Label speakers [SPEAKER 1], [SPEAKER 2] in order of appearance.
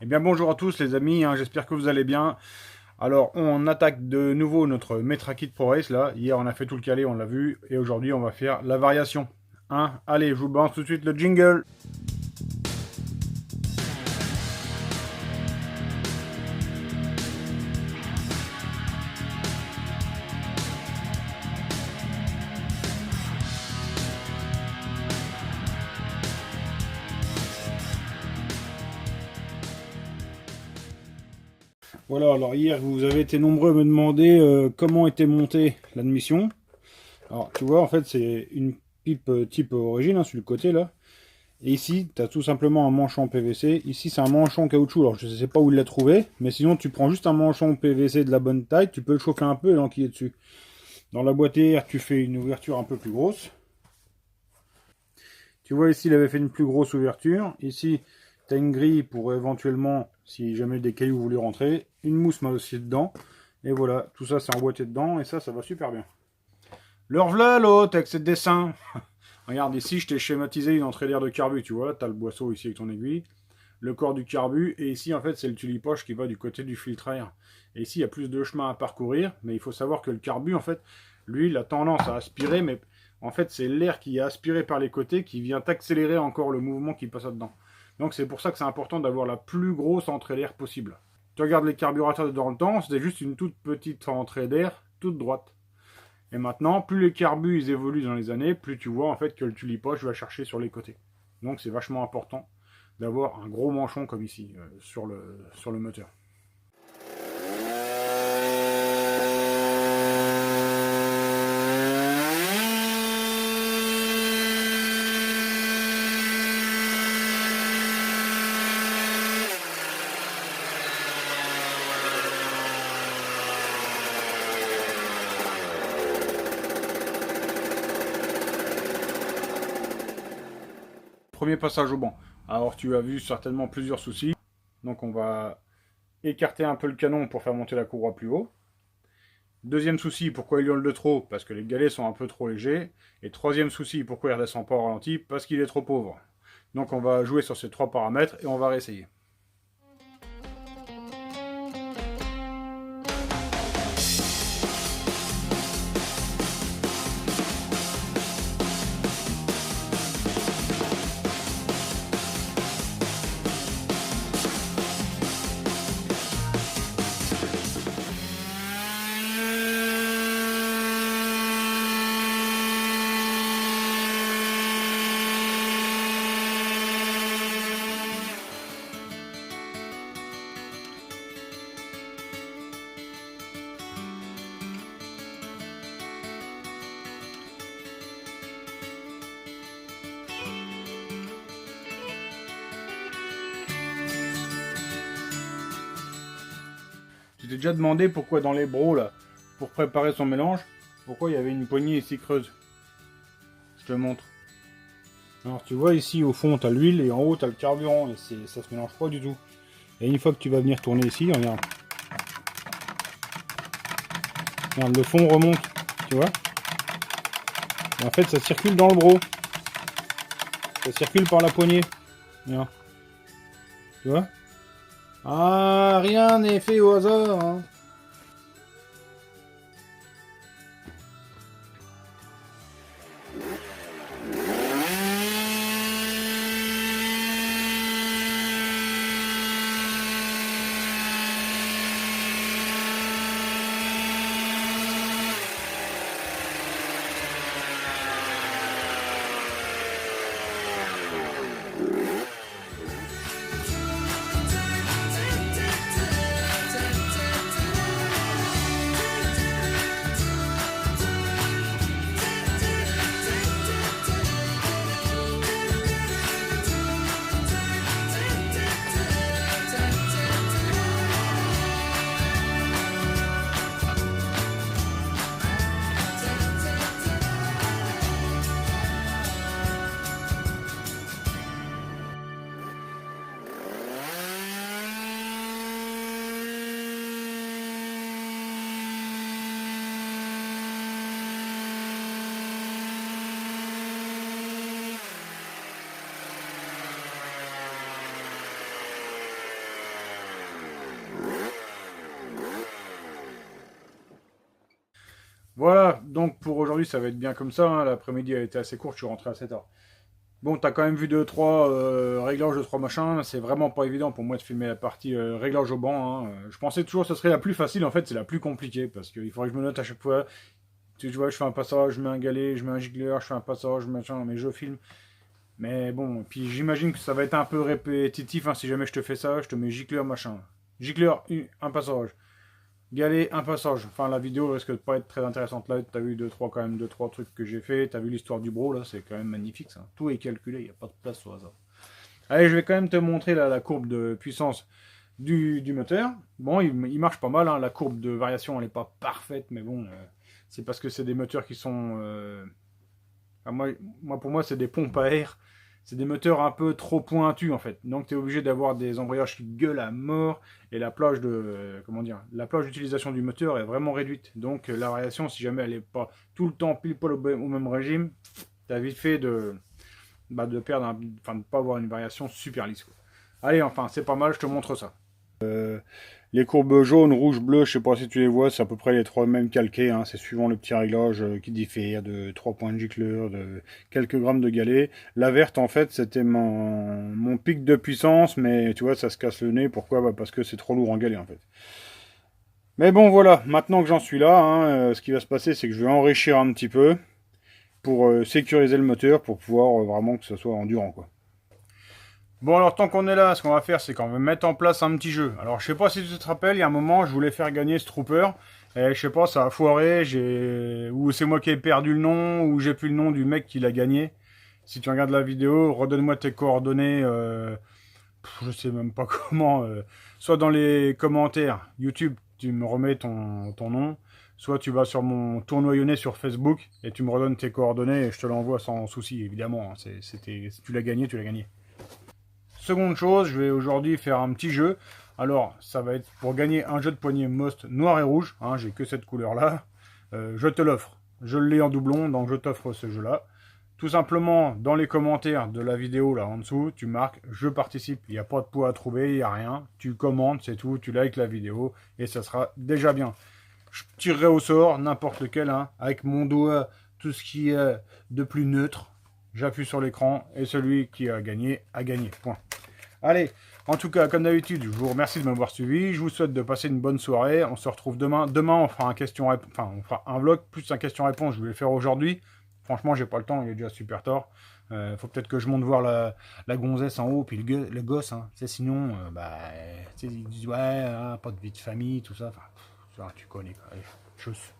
[SPEAKER 1] Eh bien bonjour à tous les amis, hein, j'espère que vous allez bien. Alors on attaque de nouveau notre Metra-Kit Pro Race là. Hier on a fait tout le calé, on l'a vu. Et aujourd'hui on va faire la variation. Hein, allez, je vous balance tout de suite le jingle. Voilà, alors hier vous avez été nombreux à me demander comment était montée l'admission. Alors tu vois en fait c'est une pipe type origine hein, sur le côté là. Et ici tu as tout simplement un manchon PVC. Ici c'est un manchon caoutchouc, alors je ne sais pas où il l'a trouvé. Mais sinon tu prends juste un manchon PVC de la bonne taille, tu peux le chauffer un peu et l'enquiller dessus. Dans la boîte air tu fais une ouverture un peu plus grosse. Tu vois ici il avait fait une plus grosse ouverture. Ici tu as une grille pour éventuellement, si jamais des cailloux voulaient rentrer. Une mousse m'a aussi dedans. Et voilà, tout ça c'est emboîté dedans et ça va super bien. Le revoilà l'autre avec ses dessins. Regarde ici, je t'ai schématisé une entrée d'air de carbu, tu vois, tu as le boisseau ici avec ton aiguille, le corps du carbu, et ici en fait c'est le tulipoche qui va du côté du filtre à air. Et ici il y a plus de chemin à parcourir, mais il faut savoir que le carbu en fait, lui il a tendance à aspirer, mais en fait c'est l'air qui est aspiré par les côtés qui vient accélérer encore le mouvement qui passe là-dedans. Donc c'est pour ça que c'est important d'avoir la plus grosse entrée d'air possible. Tu regardes les carburateurs dans le temps, c'était juste une toute petite entrée d'air, toute droite. Et maintenant, plus les carbus ils évoluent dans les années, plus tu vois en fait que le tulipoche va chercher sur les côtés. Donc c'est vachement important d'avoir un gros manchon comme ici sur le moteur. Premier passage au banc. Alors tu as vu certainement plusieurs soucis. Donc on va écarter un peu le canon pour faire monter la courroie plus haut. Deuxième souci, pourquoi il hurle de trop? Parce que les galets sont un peu trop légers. Et troisième souci, pourquoi il ne redescend pas au ralenti? Parce qu'il est trop pauvre. Donc on va jouer sur ces trois paramètres et on va réessayer. Tu t'es déjà demandé pourquoi dans les brocs là, pour préparer son mélange, pourquoi il y avait une poignée ici creuse? Je te montre. Alors tu vois ici au fond tu as l'huile et en haut tu as le carburant et ça se mélange pas du tout. Et une fois que tu vas venir tourner ici, regarde. Regarde, le fond remonte, tu vois. Et en fait ça circule dans le bro. Ça circule par la poignée. Regarde. Tu vois. Ah, rien n'est fait au hasard, hein. Voilà, donc pour aujourd'hui, ça va être bien comme ça. Hein. L'après-midi a été assez court, je suis rentré à 7h. Bon, t'as quand même vu 2-3 réglages de 3 machins. C'est vraiment pas évident pour moi de filmer la partie réglage au banc. Hein. Je pensais toujours que ce serait la plus facile. En fait, c'est la plus compliquée parce qu'il faudrait que je me note à chaque fois. Tu vois, je fais un passage, je mets un galet, je mets un gicleur, je fais un passage, machin, mais je filme. Mais bon, puis j'imagine que ça va être un peu répétitif. Hein, si jamais je te fais ça, je te mets gicleur, machin. Gicleur, un passage. Galet, un passage. Enfin, la vidéo risque de pas être très intéressante. Là, t'as vu quand même deux, trois trucs que j'ai fait. T'as vu l'histoire du bro, là, c'est quand même magnifique, ça. Tout est calculé, il n'y a pas de place au hasard. Allez, je vais quand même te montrer là, la courbe de puissance du moteur. Bon, il marche pas mal. Hein. La courbe de variation, elle n'est pas parfaite, mais bon, c'est parce que c'est des moteurs qui sont... enfin, pour moi, c'est des pompes à air. C'est des moteurs un peu trop pointus, en fait. Donc, tu es obligé d'avoir des embrayages qui gueulent à mort. Et la plage de... comment dire, la plage d'utilisation du moteur est vraiment réduite. Donc, la variation, si jamais elle n'est pas tout le temps pile poil au même régime, tu as vite fait de perdre, enfin de pas avoir une variation super lisse. Quoi. Allez, enfin, c'est pas mal, je te montre ça. Les courbes jaunes, rouges, bleues, je sais pas si tu les vois, c'est à peu près les trois mêmes calqués, hein, c'est suivant le petit réglage qui diffère de 3 points de gicleur, de quelques grammes de galets. La verte, en fait, c'était mon pic de puissance, mais tu vois, ça se casse le nez. Pourquoi? Bah, parce que c'est trop lourd en galet, en fait. Mais bon, voilà, maintenant que j'en suis là, hein, ce qui va se passer, c'est que je vais enrichir un petit peu pour sécuriser le moteur, pour pouvoir vraiment que ce soit endurant, quoi. Bon, alors tant qu'on est là, ce qu'on va faire, c'est qu'on va mettre en place un petit jeu. Alors, je sais pas si tu te rappelles, il y a un moment, je voulais faire gagner ce trooper. Et je sais pas, ça a foiré, ou c'est moi qui ai perdu le nom, ou j'ai plus le nom du mec qui l'a gagné. Si tu regardes la vidéo, redonne-moi tes coordonnées, je sais même pas comment, soit dans les commentaires YouTube, tu me remets ton nom, soit tu vas sur mon tournoi lyonnais sur Facebook, et tu me redonnes tes coordonnées, et je te l'envoie sans souci, évidemment. Hein. Si tu l'as gagné, tu l'as gagné. Seconde chose, je vais aujourd'hui faire un petit jeu. Alors, ça va être pour gagner un jeu de poignée Most noir et rouge. Hein, j'ai que cette couleur-là. Je te l'offre. Je l'ai en doublon, donc je t'offre ce jeu-là. Tout simplement, dans les commentaires de la vidéo, là en dessous, tu marques « Je participe ». Il n'y a pas de poids à trouver, il n'y a rien. Tu commentes, c'est tout. Tu likes la vidéo et ça sera déjà bien. Je tirerai au sort n'importe lequel, hein, avec mon doigt, tout ce qui est de plus neutre. J'appuie sur l'écran et celui qui a gagné, point. Allez, en tout cas, comme d'habitude, je vous remercie de m'avoir suivi. Je vous souhaite de passer une bonne soirée. On se retrouve demain. Demain, on fera on fera un vlog plus un question-réponse. Je vais le faire aujourd'hui. Franchement, j'ai pas le temps. Il est déjà super tard. Faut peut-être que je monte voir la gonzesse en haut, puis le gosse. Hein. Sinon, ils disent ouais, pas de vie de famille, tout ça. Enfin, tu connais. Allez, tchuss.